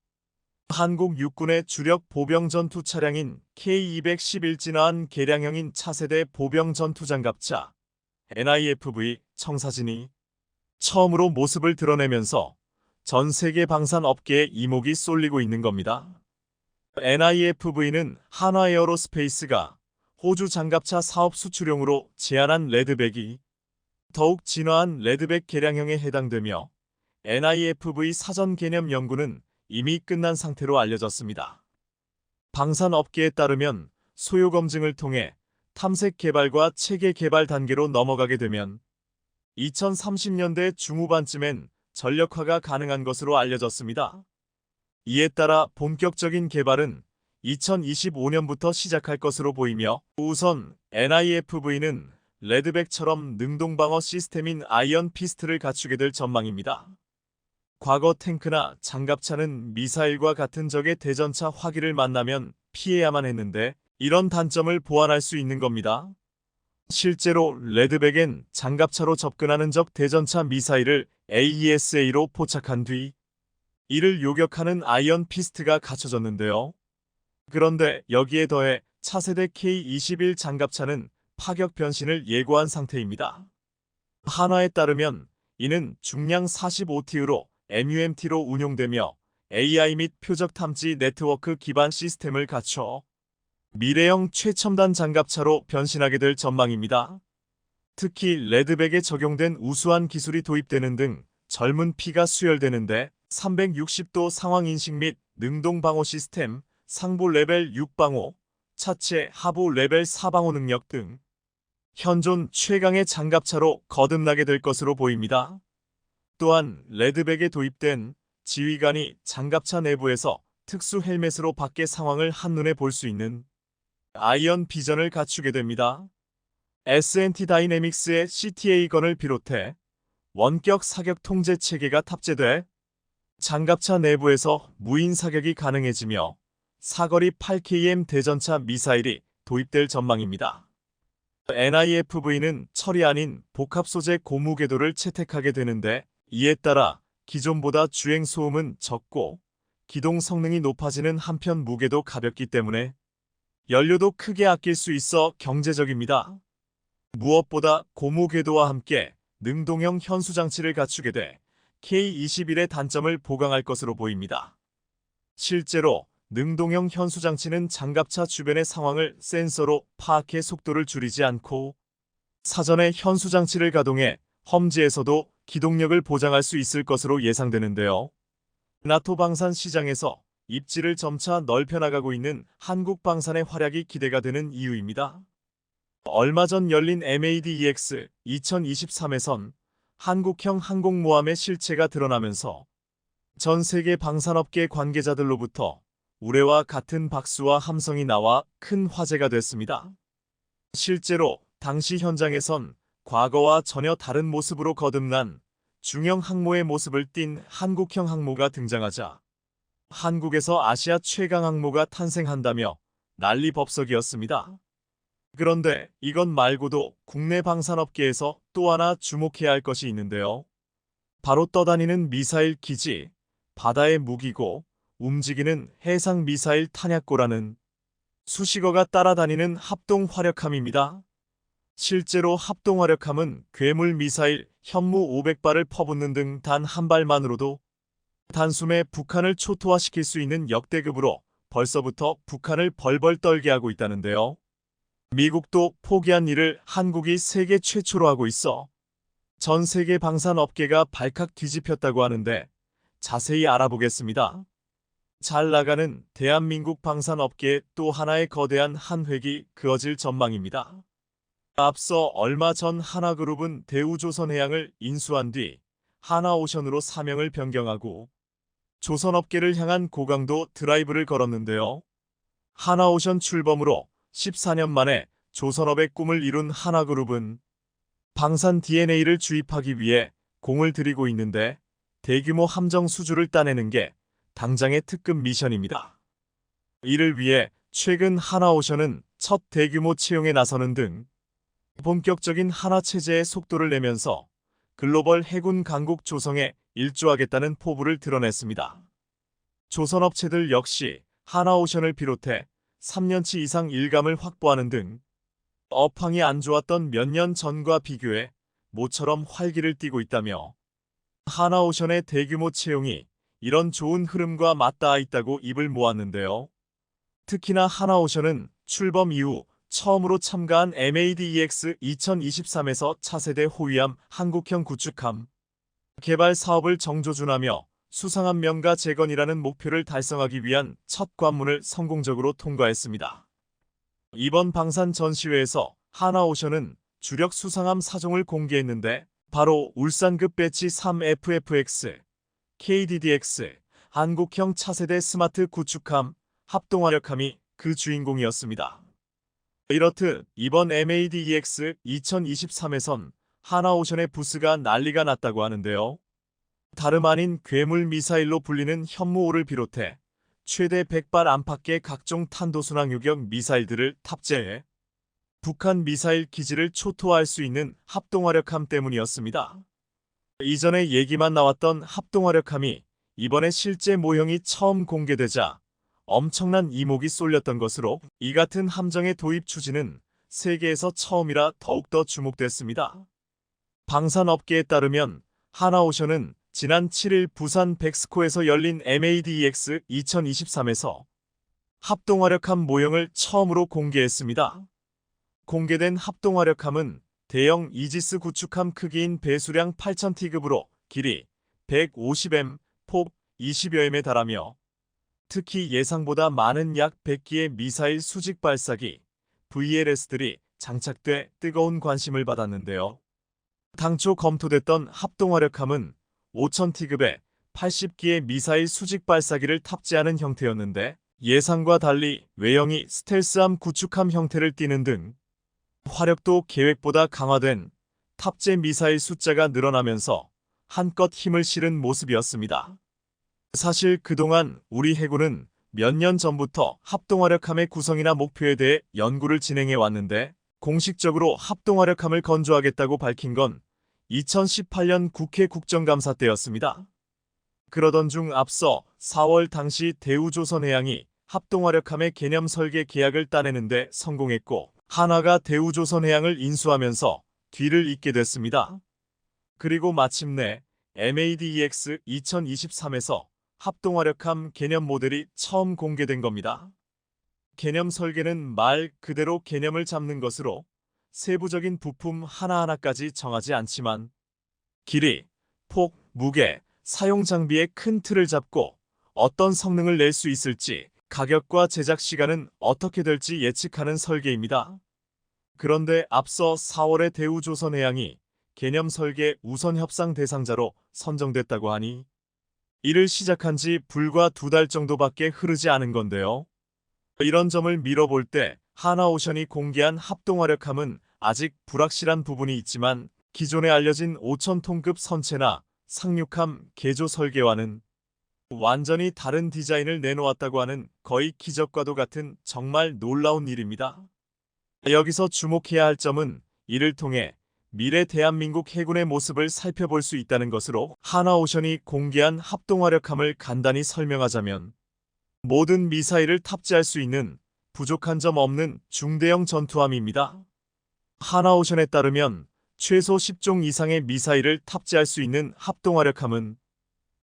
한국 육군의 주력 보병 전투 차량인 K211 진화한 개량형인 차세대 보병 전투 장갑차 NIFV 청사진이 처음으로 모습을 드러내면서 전 세계 방산 업계에 이목이 쏠리고 있는 겁니다. NIFV는 한화에어로스페이스가 호주 장갑차 사업 수출용으로 제안한 레드백이 더욱 진화한 레드백 개량형에 해당되며 NIFV 사전 개념 연구는 이미 끝난 상태로 알려졌습니다. 방산업계에 따르면 소요 검증을 통해 탐색 개발과 체계 개발 단계로 넘어가게 되면 2030년대 중후반쯤엔 전력화가 가능한 것으로 알려졌습니다. 이에 따라 본격적인 개발은 2025년부터 시작할 것으로 보이며 우선 NIFV는 레드백처럼 능동방어 시스템인 아이언 피스트를 갖추게 될 전망입니다. 과거 탱크나 장갑차는 미사일과 같은 적의 대전차 화기를 만나면 피해야만 했는데 이런 단점을 보완할 수 있는 겁니다. 실제로 레드백엔 장갑차로 접근하는 적 대전차 미사일을 AESA로 포착한 뒤 이를 요격하는 아이언 피스트가 갖춰졌는데요. 그런데 여기에 더해 차세대 K21 장갑차는 파격 변신을 예고한 상태입니다. 한화에 따르면 이는 중량 45T로 MUMT로 운용되며 AI 및 표적 탐지 네트워크 기반 시스템을 갖춰 미래형 최첨단 장갑차로 변신하게 될 전망입니다. 특히 레드백에 적용된 우수한 기술이 도입되는 등 젊은 피가 수혈되는데 360도 상황 인식 및 능동 방어 시스템, 상부 레벨 6 방어, 차체 하부 레벨 4 방어 능력 등 현존 최강의 장갑차로 거듭나게 될 것으로 보입니다. 또한 레드백에 도입된 지휘관이 장갑차 내부에서 특수 헬멧으로 밖의 상황을 한눈에 볼 수 있는 아이언 비전을 갖추게 됩니다. S&T 다이내믹스의 CTA건을 비롯해 원격 사격 통제 체계가 탑재돼 장갑차 내부에서 무인 사격이 가능해지며 사거리 8km 대전차 미사일이 도입될 전망입니다. NIFV는 철이 아닌 복합 소재 고무 궤도를 채택하게 되는데 이에 따라 기존보다 주행 소음은 적고 기동 성능이 높아지는 한편 무게도 가볍기 때문에 연료도 크게 아낄 수 있어 경제적입니다. 무엇보다 고무 궤도와 함께 능동형 현수 장치를 갖추게 돼 K21의 단점을 보강할 것으로 보입니다. 실제로 능동형 현수 장치는 장갑차 주변의 상황을 센서로 파악해 속도를 줄이지 않고 사전에 현수 장치를 가동해 험지에서도 기동력을 보장할 수 있을 것으로 예상되는데요. 나토 방산 시장에서 입지를 점차 넓혀나가고 있는 한국 방산의 활약이 기대가 되는 이유입니다. 얼마 전 열린 MADEX 2023에선 한국형 항공모함의 실체가 드러나면서 전 세계 방산업계 관계자들로부터 우레와 같은 박수와 함성이 나와 큰 화제가 됐습니다. 실제로 당시 현장에선 과거와 전혀 다른 모습으로 거듭난 중형 항모의 모습을 띤 한국형 항모가 등장하자 한국에서 아시아 최강 항모가 탄생한다며 난리법석이었습니다. 그런데 이것 말고도 국내 방산업계에서 또 하나 주목해야 할 것이 있는데요. 바로 떠다니는 미사일 기지, 바다의 무기고 움직이는 해상 미사일 탄약고라는 수식어가 따라다니는 합동화력함입니다. 실제로 합동화력함은 괴물 미사일 현무 500발을 퍼붓는 등 단 한 발만으로도 단숨에 북한을 초토화시킬 수 있는 역대급으로 벌써부터 북한을 벌벌 떨게 하고 있다는데요. 미국도 포기한 일을 한국이 세계 최초로 하고 있어 전 세계 방산업계가 발칵 뒤집혔다고 하는데 자세히 알아보겠습니다. 잘 나가는 대한민국 방산업계의 또 하나의 거대한 한 획이 그어질 전망입니다. 앞서 얼마 전 하나그룹은 대우조선해양을 인수한 뒤 하나오션으로 사명을 변경하고 조선업계를 향한 고강도 드라이브를 걸었는데요. 하나오션 출범으로 14년 만에 조선업의 꿈을 이룬 하나그룹은 방산 DNA를 주입하기 위해 공을 들이고 있는데 대규모 함정 수주를 따내는 게 당장의 특급 미션입니다. 이를 위해 최근 하나오션은 첫 대규모 채용에 나서는 등 본격적인 하나체제의 속도를 내면서 글로벌 해군 강국 조성에 일조하겠다는 포부를 드러냈습니다. 조선업체들 역시 하나오션을 비롯해 3년치 이상 일감을 확보하는 등 업황이 안 좋았던 몇 년 전과 비교해 모처럼 활기를 띠고 있다며 하나오션의 대규모 채용이 이런 좋은 흐름과 맞닿아 있다고 입을 모았는데요. 특히나 하나오션은 출범 이후 처음으로 참가한 MADEX 2023에서 차세대 호위함 한국형 구축함 개발 사업을 정조준하며 수상함 명가 재건이라는 목표를 달성하기 위한 첫 관문을 성공적으로 통과했습니다. 이번 방산 전시회에서 하나오션은 주력 수상함 사종을 공개했는데 바로 울산급 배치 3FFX, KDDX, 한국형 차세대 스마트 구축함, 합동화력함이 그 주인공이었습니다. 이렇듯 이번 MADEX 2023에선 하나오션의 부스가 난리가 났다고 하는데요. 다름 아닌 괴물 미사일로 불리는 현무호를 비롯해 최대 100발 안팎의 각종 탄도순항 유격 미사일들을 탑재해 북한 미사일 기지를 초토화할 수 있는 합동화력함 때문이었습니다. 이전에 얘기만 나왔던 합동화력함이 이번에 실제 모형이 처음 공개되자 엄청난 이목이 쏠렸던 것으로 이 같은 함정의 도입 추진은 세계에서 처음이라 더욱더 주목됐습니다. 방산업계에 따르면 하나오션은 지난 7일 부산 백스코에서 열린 MADEX 2023에서 합동화력함 모형을 처음으로 공개했습니다. 공개된 합동화력함은 대형 이지스 구축함 크기인 배수량 8000T급으로 길이 150m, 폭 20여m에 달하며 특히 예상보다 많은 약 100기의 미사일 수직 발사기 VLS들이 장착돼 뜨거운 관심을 받았는데요. 당초 검토됐던 합동화력함은 5000T급에 80기의 미사일 수직 발사기를 탑재하는 형태였는데 예상과 달리 외형이 스텔스함 구축함 형태를 띠는 등 화력도 계획보다 강화된 탑재 미사일 숫자가 늘어나면서 한껏 힘을 실은 모습이었습니다. 사실 그동안 우리 해군은 몇 년 전부터 합동화력함의 구성이나 목표에 대해 연구를 진행해 왔는데 공식적으로 합동화력함을 건조하겠다고 밝힌 건 2018년 국회 국정감사 때였습니다. 그러던 중 앞서 4월 당시 대우조선해양이 합동화력함의 개념 설계 계약을 따내는데 성공했고 한화가 대우조선해양을 인수하면서 뒤를 잇게 됐습니다. 그리고 마침내 MADEX 2023에서 합동화력함 개념 모델이 처음 공개된 겁니다. 개념 설계는 말 그대로 개념을 잡는 것으로 세부적인 부품 하나하나까지 정하지 않지만 길이, 폭, 무게, 사용 장비의 큰 틀을 잡고 어떤 성능을 낼 수 있을지 가격과 제작 시간은 어떻게 될지 예측하는 설계입니다. 그런데 앞서 4월에 대우조선해양이 개념 설계 우선 협상 대상자로 선정됐다고 하니 이를 시작한 지 불과 2달 정도밖에 흐르지 않은 건데요. 이런 점을 미뤄볼 때 하나오션이 공개한 합동화력함은 아직 불확실한 부분이 있지만 기존에 알려진 5000톤급 선체나 상륙함 개조 설계와는 완전히 다른 디자인을 내놓았다고 하는 거의 기적과도 같은 정말 놀라운 일입니다. 여기서 주목해야 할 점은 이를 통해 미래 대한민국 해군의 모습을 살펴볼 수 있다는 것으로 하나오션이 공개한 합동화력함을 간단히 설명하자면 모든 미사일을 탑재할 수 있는 부족한 점 없는 중대형 전투함입니다. 하나오션에 따르면 최소 10종 이상의 미사일을 탑재할 수 있는 합동화력함은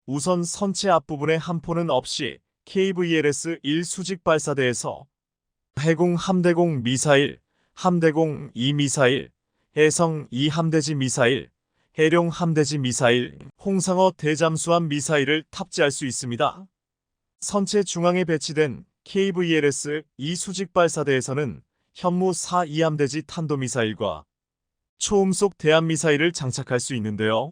우선 선체 앞부분에 한 포는 없이 KVLS-1 수직발사대에서 해공 함대공 미사일, 함대공 2 미사일, 해성 2 함대지 미사일, 해룡 함대지 미사일, 홍상어 대잠수함 미사일을 탑재할 수 있습니다. 선체 중앙에 배치된 KVLS-2 수직발사대에서는 현무 4 2함대지 탄도미사일과 초음속 대함미사일을 장착할 수 있는데요.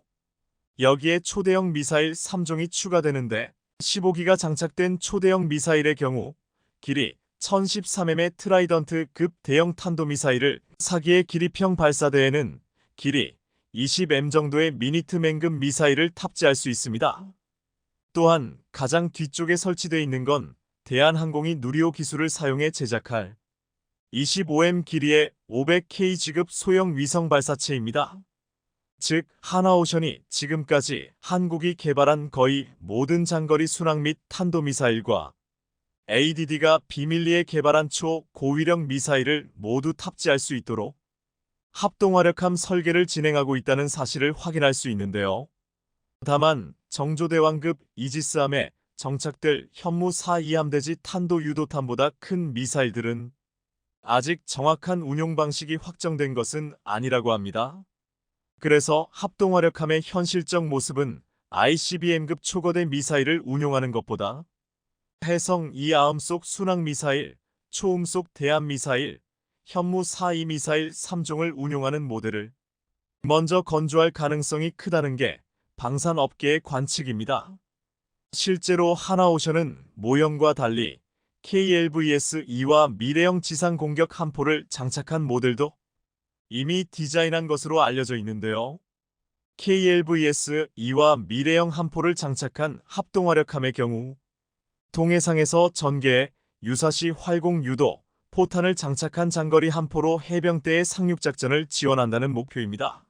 여기에 초대형 미사일 3종이 추가되는데 15기가 장착된 초대형 미사일의 경우 길이 1013mm의 트라이던트급 대형 탄도미사일을 4기의 기립형 발사대에는 길이 20m 정도의 미니트맨급 미사일을 탑재할 수 있습니다. 또한 가장 뒤쪽에 설치되어 있는 건 대한항공이 누리호 기술을 사용해 제작할 25m 길이의 500kg급 소형 위성 발사체입니다. 즉, 하나오션이 지금까지 한국이 개발한 거의 모든 장거리 순항 및 탄도미사일과 ADD가 비밀리에 개발한 초고위력 미사일을 모두 탑재할 수 있도록 합동화력함 설계를 진행하고 있다는 사실을 확인할 수 있는데요. 다만 정조대왕급 이지스함에 정착될 현무 4 2함대지 탄도 유도탄보다 큰 미사일들은 아직 정확한 운용 방식이 확정된 것은 아니라고 합니다. 그래서 합동화력함의 현실적 모습은 ICBM급 초거대 미사일을 운용하는 것보다 해성 2아음 속 순항 미사일, 초음속 대함 미사일, 현무 4.2 미사일 3종을 운용하는 모델을 먼저 건조할 가능성이 크다는 게 방산업계의 관측입니다. 실제로 하나오션은 모형과 달리 KLVS-2와 미래형 지상공격 함포를 장착한 모델도 이미 디자인한 것으로 알려져 있는데요. KLVS-2와 미래형 함포를 장착한 합동화력함의 경우 동해상에서 전개해 유사시 활공 유도, 포탄을 장착한 장거리 함포로 해병대의 상륙작전을 지원한다는 목표입니다.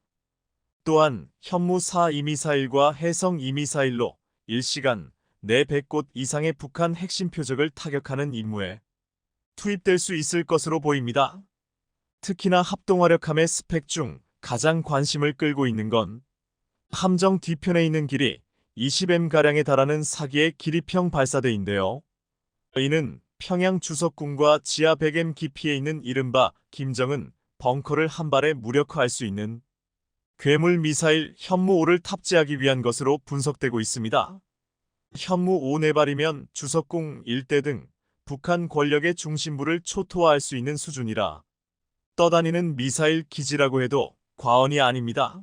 또한 현무 4.2 미사일과 해성 2 미사일로 일시간 내 100곳 이상의 북한 핵심 표적을 타격하는 임무에 투입될 수 있을 것으로 보입니다. 특히나 합동화력함의 스펙 중 가장 관심을 끌고 있는 건 함정 뒤편에 있는 길이 20m가량에 달하는 4기의 기립형 발사대인데요. 이는 평양 주석군과 지하 100m 깊이에 있는 이른바 김정은 벙커를 한 발에 무력화할 수 있는 괴물 미사일 현무5를 탑재하기 위한 것으로 분석되고 있습니다. 현무5 4발이면 주석궁 일대 등 북한 권력의 중심부를 초토화할 수 있는 수준이라 떠다니는 미사일 기지라고 해도 과언이 아닙니다.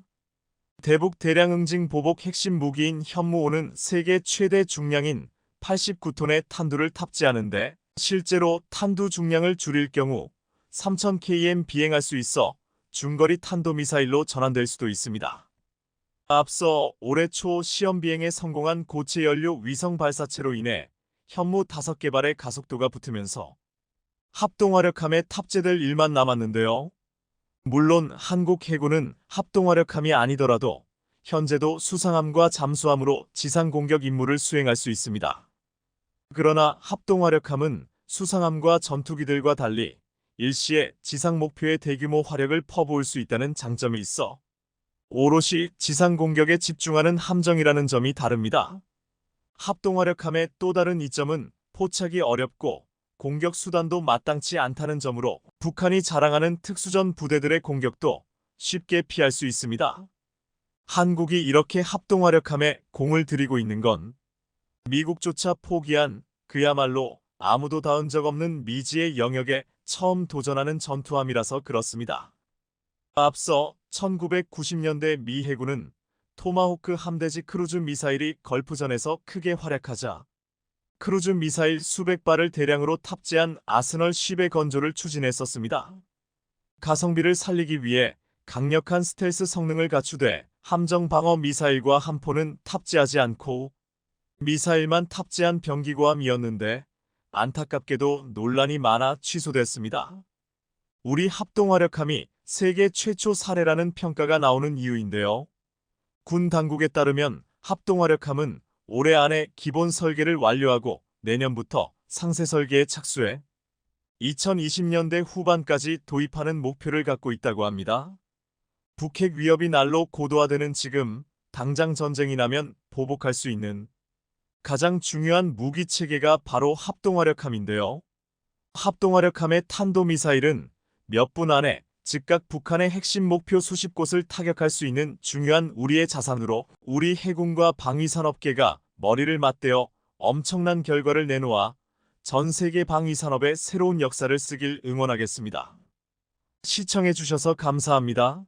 대북 대량 응징 보복 핵심 무기인 현무5는 세계 최대 중량인 89톤의 탄두를 탑재하는데 실제로 탄두 중량을 줄일 경우 3000km 비행할 수 있어 중거리 탄도미사일로 전환될 수도 있습니다. 앞서 올해 초 시험 비행에 성공한 고체 연료 위성 발사체로 인해 현무 5개발의 가속도가 붙으면서 합동화력함에 탑재될 일만 남았는데요. 물론 한국 해군은 합동화력함이 아니더라도 현재도 수상함과 잠수함으로 지상공격 임무를 수행할 수 있습니다. 그러나 합동화력함은 수상함과 전투기들과 달리 일시에 지상 목표에 대규모 화력을 퍼부을 수 있다는 장점이 있어 오롯이 지상공격에 집중하는 함정이라는 점이 다릅니다. 합동화력함의 또 다른 이점은 포착이 어렵고 공격 수단도 마땅치 않다는 점으로 북한이 자랑하는 특수전 부대들의 공격도 쉽게 피할 수 있습니다. 한국이 이렇게 합동화력함에 공을 들이고 있는 건 미국조차 포기한 그야말로 아무도 닿은 적 없는 미지의 영역에 처음 도전하는 전투함이라서 그렇습니다. 앞서 1990년대 미 해군은 토마호크 함대지 크루즈 미사일이 걸프전에서 크게 활약하자 크루즈 미사일 수백 발을 대량으로 탑재한 아스널 10의 건조를 추진했었습니다. 가성비를 살리기 위해 강력한 스텔스 성능을 갖추되 함정 방어 미사일과 함포는 탑재하지 않고 미사일만 탑재한 병기고함이었는데 안타깝게도 논란이 많아 취소됐습니다. 우리 합동화력함이 세계 최초 사례라는 평가가 나오는 이유인데요. 군 당국에 따르면 합동화력함은 올해 안에 기본 설계를 완료하고 내년부터 상세 설계에 착수해 2020년대 후반까지 도입하는 목표를 갖고 있다고 합니다. 북핵 위협이 날로 고도화되는 지금 당장 전쟁이 나면 보복할 수 있는 가장 중요한 무기 체계가 바로 합동화력함인데요. 합동화력함의 탄도미사일은 몇 분 안에 즉각 북한의 핵심 목표 수십 곳을 타격할 수 있는 중요한 우리의 자산으로 우리 해군과 방위산업계가 머리를 맞대어 엄청난 결과를 내놓아 전 세계 방위산업의 새로운 역사를 쓰길 응원하겠습니다. 시청해주셔서 감사합니다.